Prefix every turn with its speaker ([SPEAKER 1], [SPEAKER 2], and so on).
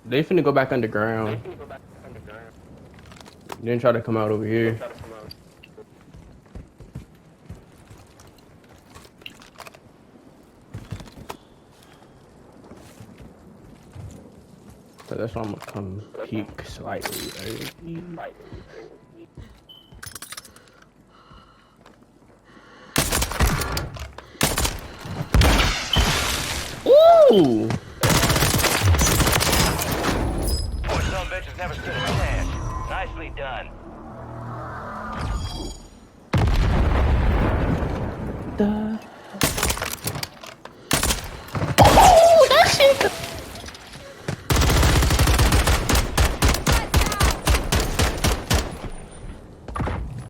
[SPEAKER 1] They finna go back underground. Then try to come out over here. So that's why I'm gonna come peek slightly. Right? Ooh!
[SPEAKER 2] Poor son bitches never stood a chance. Nicely done.
[SPEAKER 1] The